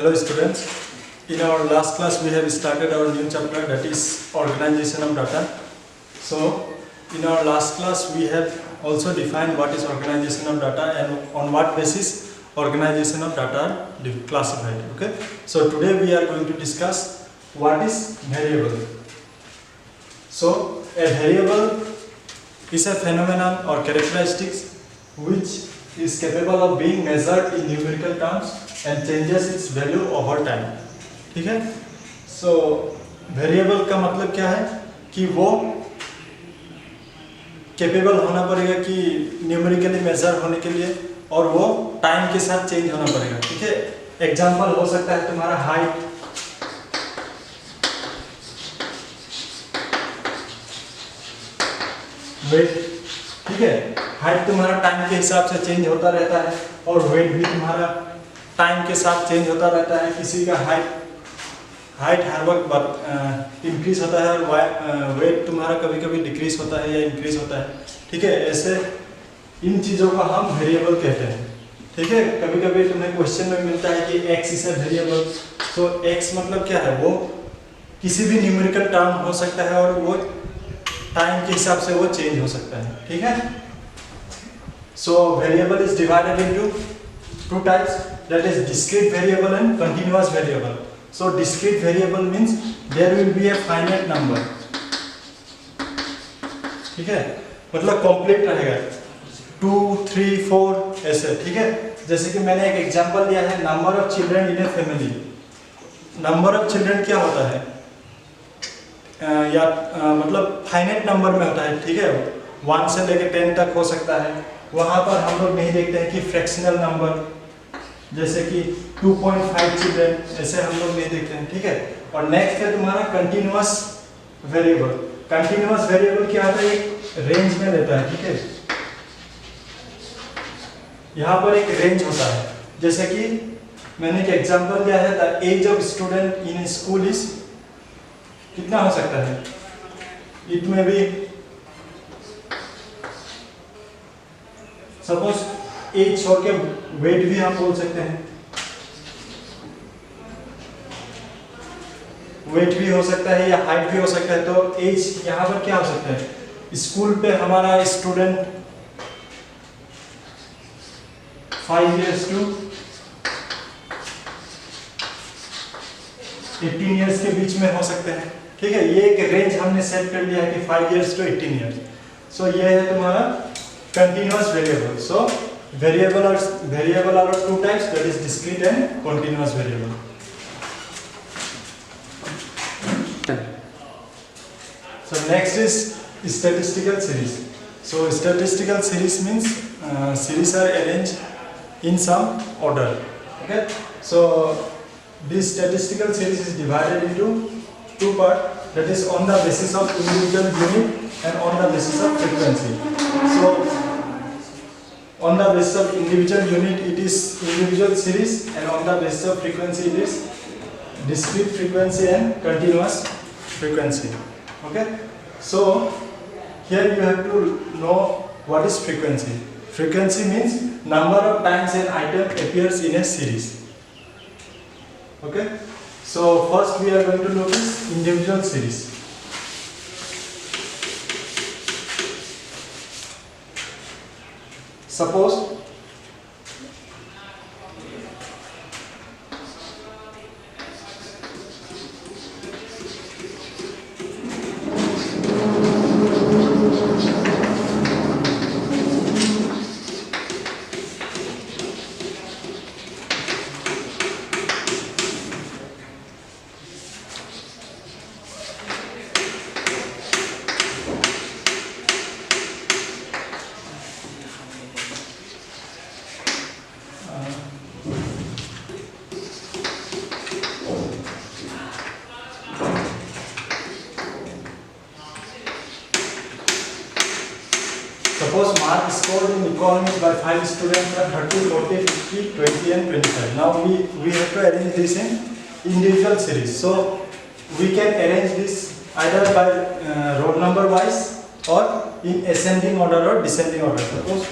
Hello students, in our last class we have started our new chapter, that is organization of data. So in our last class we have also defined what is organization of data and on what basis organization of data are classified. Okay, so today we are going to discuss what is variable. So a variable is a phenomenon or characteristics which is capable of being measured in numerical terms and changes its value over time. ठीक है? So variable का मतलब क्या है कि वो capable होना पड़ेगा कि न्यूमेरिकली मेजर होने के लिए और वो टाइम के साथ चेंज होना पड़ेगा. ठीक है? एग्जाम्पल हो सकता है तुम्हारा हाइट, वेट. ठीक है, हाइट तुम्हारा टाइम के हिसाब से चेंज होता रहता है और वेट भी तुम्हारा टाइम के साथ चेंज होता रहता है. किसी का हाइट हर वक्त इंक्रीज होता है और वेट तुम्हारा कभी कभी डिक्रीज होता है या इंक्रीज होता है. ठीक है, ऐसे इन चीज़ों को हम वेरिएबल कहते हैं. ठीक है, कभी कभी तुम्हें क्वेश्चन में मिलता है कि एक्स इज ए वेरिएबल. तो एक्स मतलब क्या है, वो किसी भी न्यूमेरिकल टर्म हो सकता है और वो टाइम के हिसाब से वो चेंज हो सकता है. ठीक है, so variable is divided into two types, that is discrete variable and continuous variable. So discrete variable means there will be a finite number. ठीक है, मतलब कंप्लीट रहेगा 2, 3, 4 ऐसे. ठीक है, जैसे कि मैंने एक एग्जांपल दिया है, number of children in a family. Number of children क्या होता है मतलब फाइनाइट नंबर में होता है. ठीक है, 1 से लेकर 10 तक हो सकता है. वहां पर हम लोग नहीं देखते हैं कि फ्रैक्शनल नंबर जैसे कि 2.5 चिल्ड्रन, ऐसे हम लोग नहीं देखते हैं. ठीक है, और नेक्स्ट है तुम्हारा कंटिन्यूअस वेरिएबल. कंटिन्यूअस वेरिएबल क्या होता है, एक रेंज में लेता है. ठीक है, यहाँ पर एक रेंज होता है. जैसे कि मैंने एक एग्जांपल दिया है, the age of student in school is कितना हो सकता है. इट में भी सपोज एज छोड़ के वेट भी हम बोल सकते हैं. वेट भी हो सकता है या हाइट भी हो सकता है. तो एज यहाँ पर क्या हो सकता है, स्कूल पे हमारा स्टूडेंट 5 years to 18 years के बीच में हो सकते हैं. ठीक है, ये एक रेंज हमने सेट कर लिया है कि 5 years to 18 years. सो ये है तुम्हारा continuous variable. So variable are two types, that is discrete and continuous variable. So next is statistical series. So statistical series means series are arranged in some order. Okay, so this statistical series is divided into two parts, that is on the basis of individual unit and on the basis of frequency. So on the basis of individual unit it is individual series, and on the basis of frequency it is discrete frequency and continuous frequency. Okay, so here you have to know what is frequency. Frequency means number of times an item appears in a series. Okay, so first we are going to look at individual series. Suppose mark scored in economics by 5 students are 30, 40, 50, 20 and 25. Now we have to arrange this in individual series. So we can arrange this either by roll number wise or in ascending order or descending order. Suppose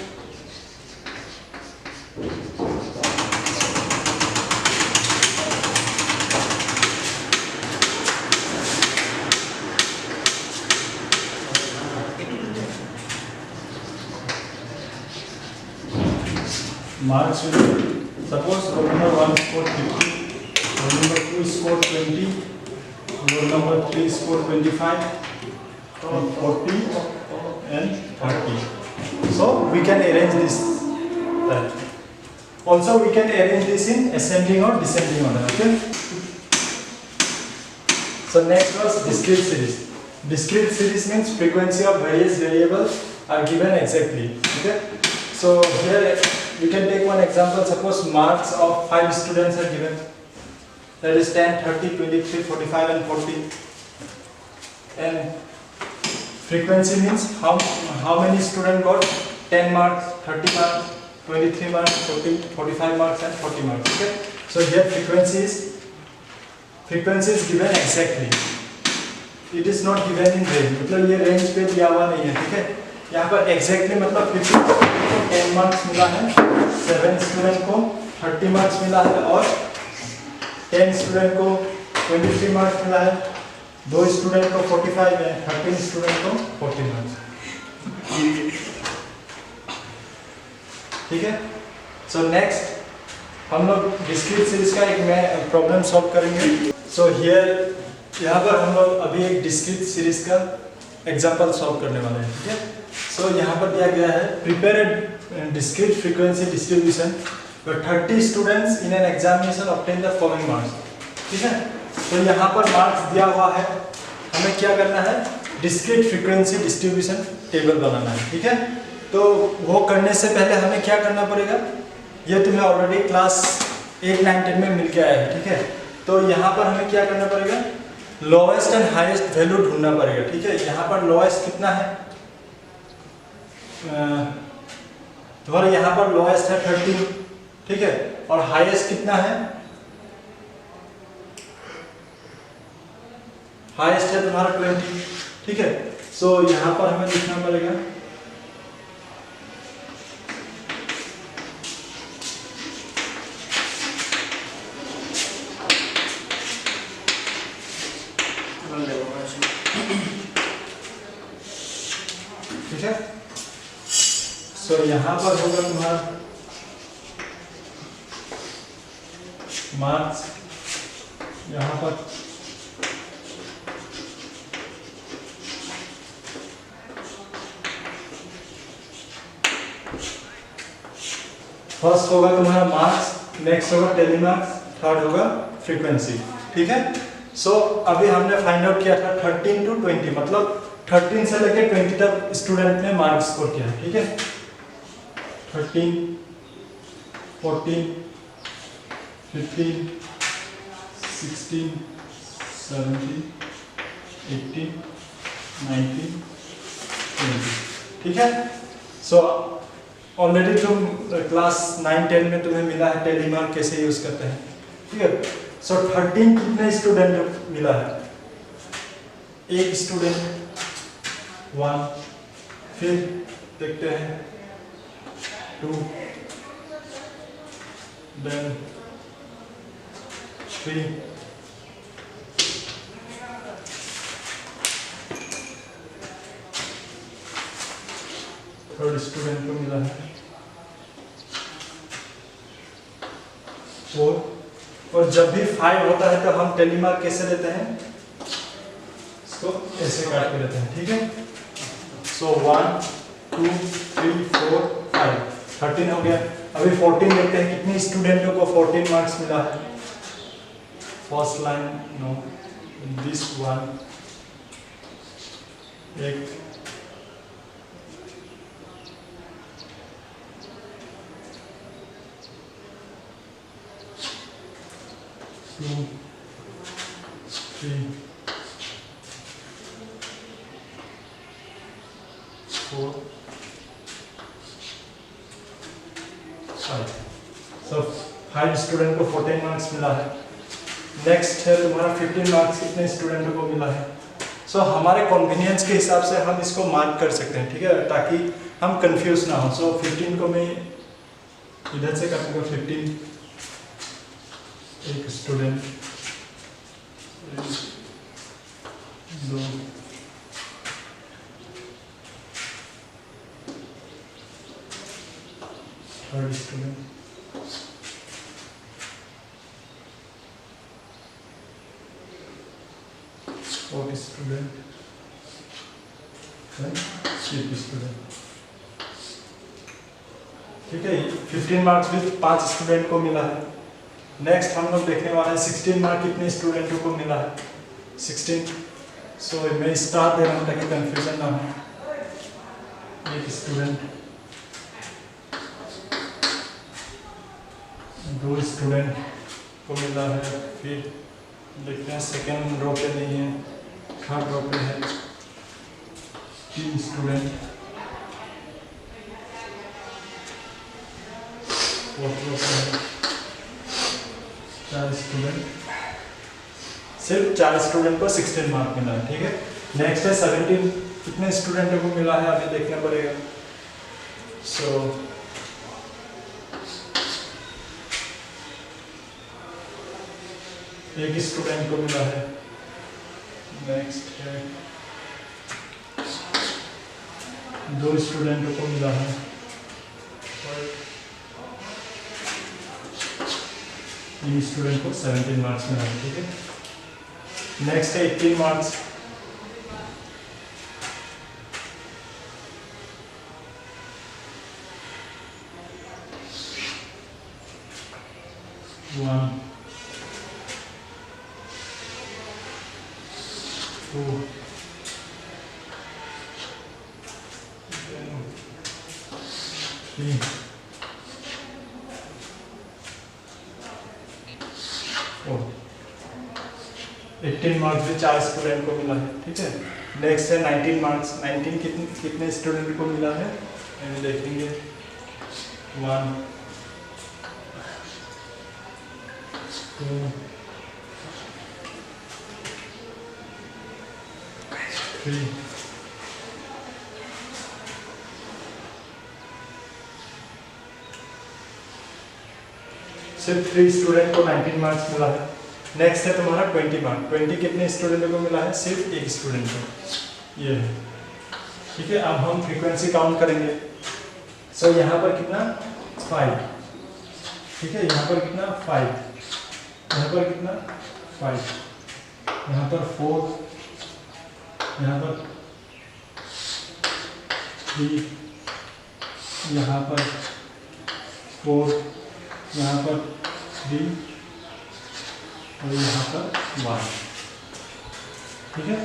marks will be, suppose roll number 1 scored 50, roll number 2 scored 20, roll number 3 scored 25, and 40 and 30. So we can arrange this. Also we can arrange this in ascending or descending order. Okay. So next was discrete series. Discrete series means frequency of various variables are given exactly. Okay. So here we can take one example. Suppose marks of 5 students are given. That is 10, 30, 23, 45 and 40. And frequency means how many students got 10 marks, 30 marks, 23 marks, 40, 45 marks and 40 marks. Okay. So here frequency is given exactly. It is not given in range. मतलब ये range पे दिया हुआ नहीं है. ठीक है. यहाँ पर exactly मतलब 50 को 10 marks मिला है, 7 student को 30 marks मिला है और 10 student को 23 marks मिला है, 2 student को 45 है, 13 student को 40 marks. ठीक है. So next हम लोग डिस्क्रीट सीरीज का एक मैं प्रॉब्लम सॉल्व करेंगे. So here यहाँ पर हम लोग अभी एक डिस्क्रीट सीरीज का एग्जांपल सॉल्व करने वाले हैं. ठीक है. So यहाँ पर दिया गया है prepare a discrete frequency distribution where 30 students in an examination obtain the following marks. ठीक है. तो यहाँ पर मार्क्स दिया हुआ है, हमें क्या करना है, डिस्क्रीट फ्रीक्वेंसी डिस्ट्रीब्यूशन टेबल बनाना है. ठीक है. तो वो करने से पहले हमें क्या करना पड़ेगा, ये तुम्हें ऑलरेडी क्लास 8, 9, 10 में मिल के आया है. ठीक है. तो यहाँ पर हमें क्या करना पड़ेगा, लोएस्ट एंड हाईएस्ट वैल्यू ढूंढना पड़ेगा. ठीक है. यहाँ पर लोएस्ट कितना है, तुम्हारा यहाँ पर लोएस्ट है 13. ठीक है. और हाईएस्ट कितना है, हाईएस्ट है तुम्हारा 20. ठीक है. सो यहाँ पर हमें लिखना पड़ेगा ठीक है. सो यहाँ पर होगा तुम्हारा मार्क्स, यहाँ पर फर्स्ट होगा तुम्हारा मार्क्स, नेक्स्ट होगा टेलीमार्क्स, थर्ड होगा फ्रीक्वेंसी. ठीक है. सो अभी हमने फाइंड आउट किया था 13 to 20, मतलब 13 से लेकर 20 तक स्टूडेंट ने मार्क्स स्कोर किया. ठीक है. 13, 14, 15, 16, 17, 18, 19, 20. ठीक है. सो ऑलरेडी तुम क्लास 9, 10 में तुम्हें मिला है टेलीमार्क कैसे यूज करते हैं. ठीक है. सो 13 कितने स्टूडेंट मिला है, एक स्टूडेंट 1, फिर देखते हैं 2, then 3, थर्ड स्टूडेंट को मिला है 4. और जब भी 5 होता है तो हम टेलीमार्क कैसे लेते हैं, इसको ऐसे काट के लेते हैं. ठीक है. सो 1, 2, 3, 4, 5, 13 हो गया. अभी 14 देखते हैं कितने स्टूडेंटों को 14 मार्क्स मिला है. First line no, this one, एक, two, 3, 4, 5. सब 5 स्टूडेंट को 14 मार्क्स मिला है. नेक्स्ट है तुम्हारा 15 मार्क्स कितने स्टूडेंटों को मिला है. सो हमारे कन्वीनियंस के हिसाब से हम इसको मार्क कर सकते हैं. ठीक है. ताकि हम कंफ्यूज ना हो. सो 15 को मैं इधर से करूँगा. 15 एक student, 2, 3rd student, 4 student sheep student. ठीक है, 15 मार्क्स भी 5 स्टूडेंट को मिला है। नेक्स्ट हम लोग देखने वाले हैं 16 मार्क कितने स्टूडेंटों को मिला है, 16। सो मैं स्टार दे रहा हूँ ताकि कंफ्यूजन ना हो। एक स्टूडेंट, 2 स्टूडेंट को मिला है। फिर देखते हैं सेकेंड रो पे नहीं है, थर्ड रो पे है 3 स्टूडेंट, फोर्थ रो पे है 4 स्टूडेंट। सिर्फ 4 स्टूडेंट को 16 मार्क मिला है। ठीक है, नेक्स्ट है 17 कितने स्टूडेंटों को मिला है अभी देखना पड़ेगा। सो एक स्टूडेंट को मिला है। नेक्स्ट है 2 स्टूडेंटों को मिला है। 3 स्टूडेंट को 17 मार्क्स मिला है। ठीक है, नेक्स्ट है 18 मार्क्स। वन 2 3 4। 18 मार्क्स भी 4 स्टूडेंट को मिला है। ठीक है, नेक्स्ट है 19 मार्क्स। 19 कितने स्टूडेंट को मिला है देखेंगे। 1 2 3 सिर्फ 3 स्टूडेंट को 19 मार्क्स मिला है। नेक्स्ट है तुम्हारा 20 मार्क। 20 कितने स्टूडेंट को मिला है, सिर्फ एक स्टूडेंट को, ये है। ठीक है, अब हम फ्रीक्वेंसी काउंट करेंगे। सो यहाँ पर कितना 5। ठीक है, यहाँ पर कितना 5, यहाँ पर कितना 5, यहाँ पर 4, यहाँ पर 3, यहाँ पर 4, यहाँ पर 3 और यहाँ पर 1। ठीक है,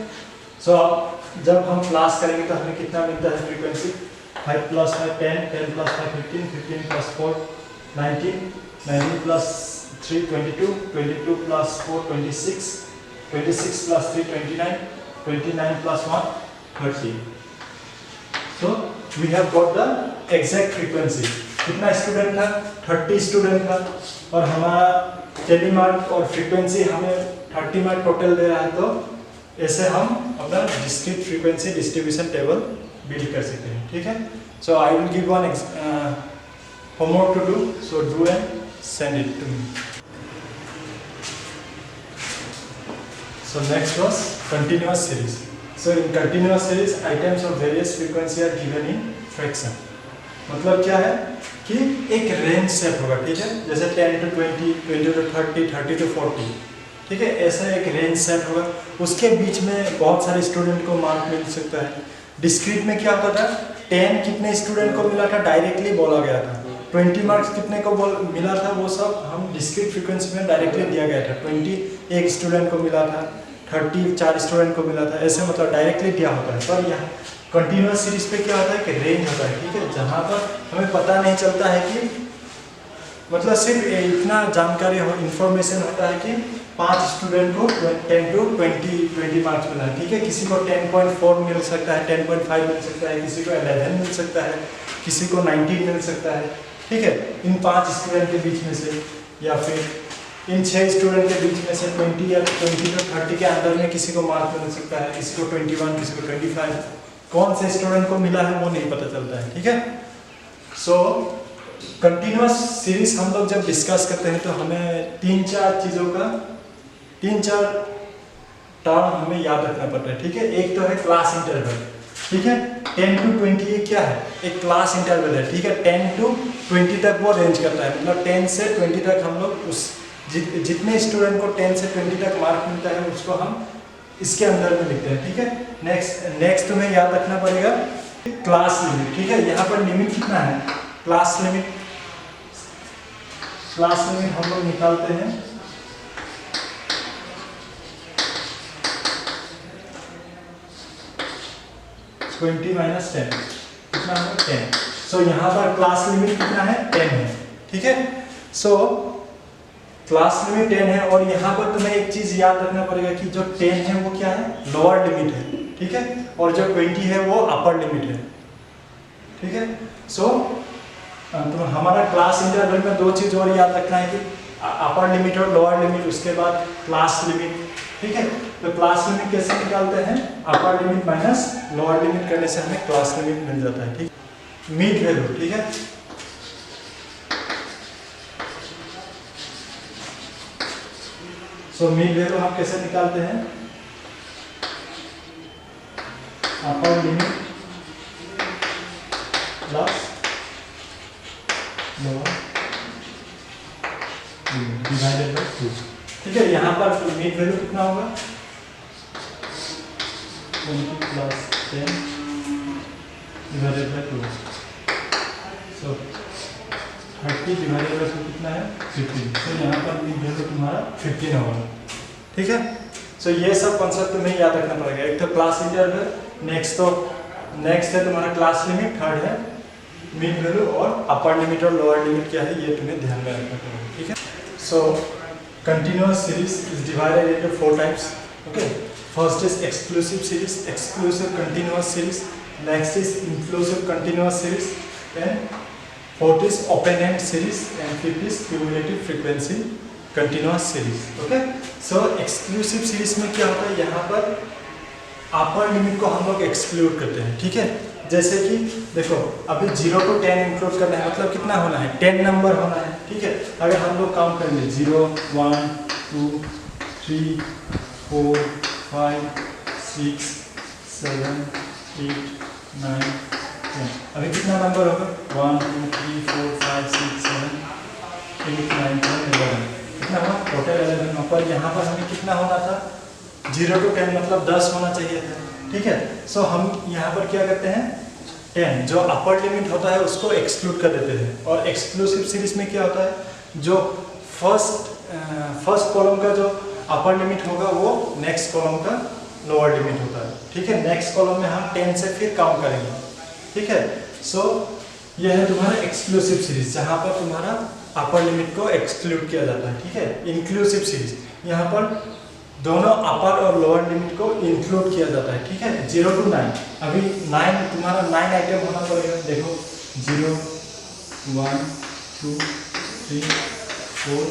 सो अब जब हम क्लास करेंगे तो हमें कितना मिलता है frequency, 5 + 5 10, 10 + 5 15, 15 + 4 19, 19 + 3 22, 22 + 4 26, 26 + 3 29, 29 + 1 30। So we have got the exact frequency। कितना स्टूडेंट था, 30 स्टूडेंट था, और हमारा टेलीमार्क और फ्रीक्वेंसी हमें 30 मार्क टोटल दे रहा है। तो ऐसे हम अपना discrete frequency distribution table build कर सकते हैं। ठीक है, so I will give one homework to do, so do and send it to me। So next was continuous series। So in continuous series items of various frequency are given in fraction। मतलब क्या है कि एक range set होगा। ठीक है, जैसे 10 to 20, 20 to 30, 30 to 40। ठीक है, ऐसा एक रेंज सेट होगा, उसके बीच में बहुत सारे स्टूडेंट को मार्क मिल सकता है। डिस्क्रीट में क्या होता था, 10 कितने स्टूडेंट को मिला था डायरेक्टली बोला गया था, 20 मार्क्स कितने को मिला था वो सब हम डिस्क्रीट फ्रीक्वेंसी में डायरेक्टली दिया गया था। 20 एक स्टूडेंट को मिला था, 30 4 स्टूडेंट को मिला था, ऐसे मतलब डायरेक्टली दिया होता है। पर यहाँ कंटिन्यूस सीरीज पे क्या होता है कि रेंज होता है। ठीक है, जहाँ पर हमें पता नहीं चलता है कि मतलब सिर्फ इतना जानकारी हो, इंफॉर्मेशन होता है कि 5 स्टूडेंट को 10 to 20 मार्क्स मिला है। ठीक है, किसी को 10.4 मिल सकता है, 10.5 मिल सकता है, किसी को 11 मिल सकता है, किसी को 19 मिल सकता है। ठीक है, इन 5 स्टूडेंट के बीच में से, या फिर इन 6 स्टूडेंट के बीच में से 20 या 20 to 30 के अंदर में किसी को मार्क मिल सकता है, किसी को 21, किसी को 25। कौन से स्टूडेंट को मिला है वो नहीं पता चलता है। ठीक है, सो कंटिन्यूस सीरीज हम लोग जब डिस्कस करते हैं तो हमें 3-4 चीज़ों का 3-4 टर्म हमें याद रखना पड़ता है। ठीक है, एक तो है क्लास इंटरवल। ठीक है, 10 to 20 ये क्या है, एक क्लास इंटरवल है। ठीक है, 10 to 20 तक वो रेंज करता है, मतलब 10 से 20 तक हम लोग उस जितने स्टूडेंट को 10 से 20 तक मार्क मिलता है उसको हम इसके अंदर में लिखते हैं, ठीक है। नेक्स्ट तुम्हें याद रखना पड़ेगा क्लास लिमिट, ठीक है। यहाँ पर लिमिट कितना है, क्लास लिमिट हम लोग निकालते हैं 20 माइनस 10 कितना है 10। सो यहाँ पर क्लास लिमिट कितना है 10 है, ठीक है। सो क्लास लिमिट 10 है और यहाँ पर तुम्हें एक चीज याद रखना पड़ेगा कि जो 10 है वो क्या है, लोअर लिमिट है, ठीक है। और जो 20 है वो अपर लिमिट है, ठीक है। सो तो हमारा क्लास इंटरवल में दो चीज और याद रखना है कि अपर लिमिट और लोअर लिमिट, उसके बाद क्लास लिमिट, ठीक है। तो क्लास लिमिट कैसे निकालते हैं, upper limit minus lower limit करने से हमें क्लास लिमिट मिल जाता है, ठीक। मीन वैल्यू, ठीक है। सो मीन वैल्यू हम कैसे निकालते हैं, upper limit plus lower divided by 2, ठीक है। यहाँ पर मीन वैल्यू कितना होगा 20 plus 10 divided by 2। So 30 divided by 2 कितना है 15। तो यहाँ पर मीन वैल्यू तुम्हारा 15 होगा, ठीक है। सो ये सब कॉन्सेप्ट तुम्हें याद रखना पड़ेगा। एक तो क्लास इंटरवल, नेक्स्ट है तुम्हारा क्लास लिमिट, थर्ड है मीन वैल्यू और अपर लिमिट और लोअर लिमिट क्या है ये तुम्हें ध्यान में रखना पड़ेगा, ठीक है। So continuous series is divided into 4 types, okay. First is exclusive series, exclusive continuous series, next is inclusive continuous series, and fourth is open end series, and fifth is cumulative frequency continuous series, okay. So exclusive series में क्या होता है, यहाँ पर upper limit को हम लोग exclude करते हैं, ठीक है। जैसे कि देखो अभी 0 to 10 इंक्लूड करना है, मतलब कितना होना है 10 नंबर होना है, ठीक है। अगर हम लोग काउंट करेंगे 0 1 2 3 4 5 6 7 8 9 10, अभी कितना नंबर होगा 1 2 3 4 5 6 7 8 9 10 11, कितना हुआ टोटल 11 नंबर। यहाँ पर हमें कितना होना था 0 to 10 मतलब 10 होना चाहिए था, ठीक है। सो हम यहाँ पर क्या करते हैं 10 जो अपर लिमिट होता है उसको एक्सक्लूड कर देते हैं। और एक्सक्लूसिव सीरीज में क्या होता है, जो फर्स्ट कॉलम का जो अपर लिमिट होगा वो नेक्स्ट कॉलम का लोअर लिमिट होता है, ठीक है। नेक्स्ट कॉलम में हम 10 से फिर काउंट करेंगे, ठीक है। सो यह है तुम्हारा एक्सक्लूसिव सीरीज जहाँ पर तुम्हारा अपर लिमिट को एक्सक्लूड किया जाता है, ठीक है। इंक्लूसिव सीरीज यहाँ पर दोनों अपर और लोअर लिमिट को इंक्लूड किया जाता है, ठीक है। 0 to 9, अभी 9 तुम्हारा 9 आइटम होना पड़ेगा। देखो 0 1 2 3 4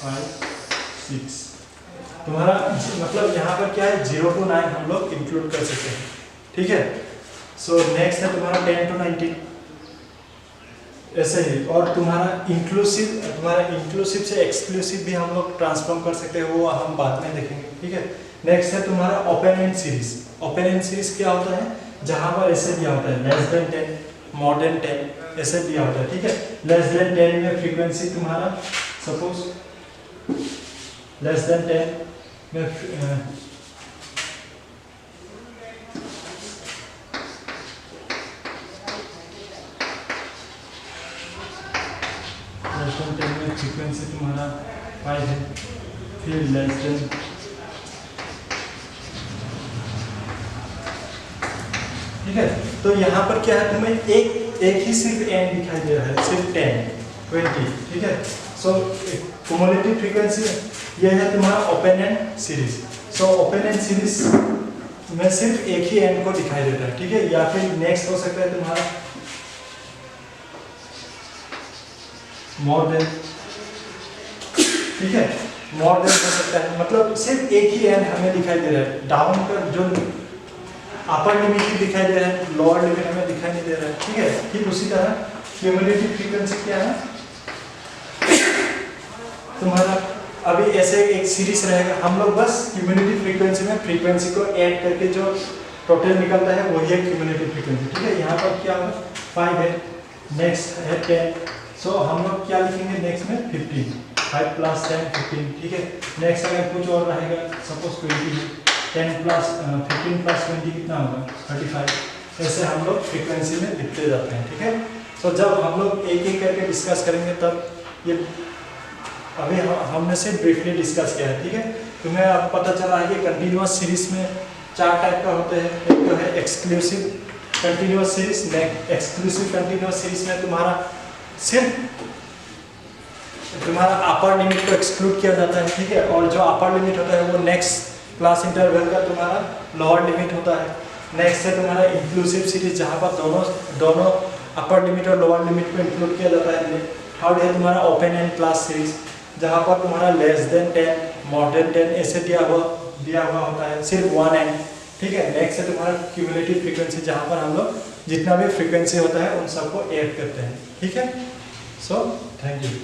5 6 तुम्हारा मतलब यहाँ पर क्या है 0 to 9 हम लोग इंक्लूड कर सकते हैं, ठीक है। सो नेक्स्ट है तुम्हारा 10 to 19 ऐसे ही। और तुम्हारा इंक्लूसिव से एक्सक्लूसिव भी हम लोग ट्रांसफॉर्म कर सकते हैं, वो हम बाद में देखेंगे, ठीक है। नेक्स्ट है तुम्हारा open end series. Open end series क्या होता है, जहां पर ऐसे दिया होता है लेस देन 10 मोर देन 10 ऐसे दिया होता है, ठीक है। लेस देन 10 में फ्रीक्वेंसी तुम्हारा सपोज लेस देन 10 में फ्रीक्वेंसी तुम्हारा 5 है, फिर लेस देन ठीक है। तो यहाँ पर क्या है तुम्हें एक ही सिर्फ एन दिखाई दे रहा है, सिर्फ 10 20, ठीक है। सो क्युमुलेटिव फ्रीक्वेंसी ये है तुम्हारा open end series. So open end series में सिर्फ एक ही एन को दिखाई देता है, ठीक है। या फिर नेक्स्ट हो सकता है तुम्हारा मोर देन, ठीक है। मोर देन हो सकता है, मतलब सिर्फ एक ही एन हमें दिखाई दे रहा है। डाउन का जो अपर लिमिट ही दिखाई दे रहा है, लोअर लिमिट हमें दिखाई नहीं दे रहा है, ठीक है। ठीक उसी तरह क्युमुलेटिव फ्रीक्वेंसी क्या है तुम्हारा, अभी ऐसे एक सीरीज रहेगा, हम लोग बस क्युमुलेटिव फ्रीक्वेंसी में फ्रीक्वेंसी को ऐड करके जो टोटल निकलता है वही है क्युमुलेटिव फ्रीक्वेंसी, ठीक है। यहाँ पर क्या होगा 5 है, नेक्स्ट है 10, सो हम लोग क्या लिखेंगे नेक्स्ट में 15, 5 + 10 15, ठीक है। नेक्स्ट अगर कुछ और रहेगा सपोज 20 है, 10 प्लस 15 प्लस 20 कितना होगा 35। ऐसे हम लोग फ्रीक्वेंसी में लिखते जाते हैं, ठीक है। सो जब हम लोग एक एक करके डिस्कस करेंगे तब ये अभी हमने सिर्फ ब्रीफली डिस्कस किया है, ठीक है। तुम्हें अब पता चला है कि कंटिन्यूअस सीरीज में 4 टाइप का होते हैं। एक तो है exclusive continuous series. Exclusive continuous series में तुम्हारा सिर्फ तुम्हारा अपर लिमिट को एक्सक्लूड किया जाता है, ठीक है। और जो अपर लिमिट होता है वो नेक्स्ट क्लास इंटरवल का तुम्हारा लोअर लिमिट होता है। नेक्स्ट है तुम्हारा इंक्लूसिव सीरीज, जहाँ पर दोनों अपर लिमिट और लोअर लिमिट को इंक्लूड किया जाता है। थर्ड है तुम्हारा ओपन एंड क्लास सीरीज, जहाँ पर तुम्हारा लेस देन 10 मोर देन 10 ऐसे दिया हुआ होता है, सिर्फ 1 एंड, ठीक है। नेक्स्ट है तुम्हारा क्यूमुलेटिव फ्रीक्वेंसी, जहाँ पर हम लोग जितना भी फ्रीक्वेंसी होता है उन सबको ऐड करते हैं, ठीक है। So thank you.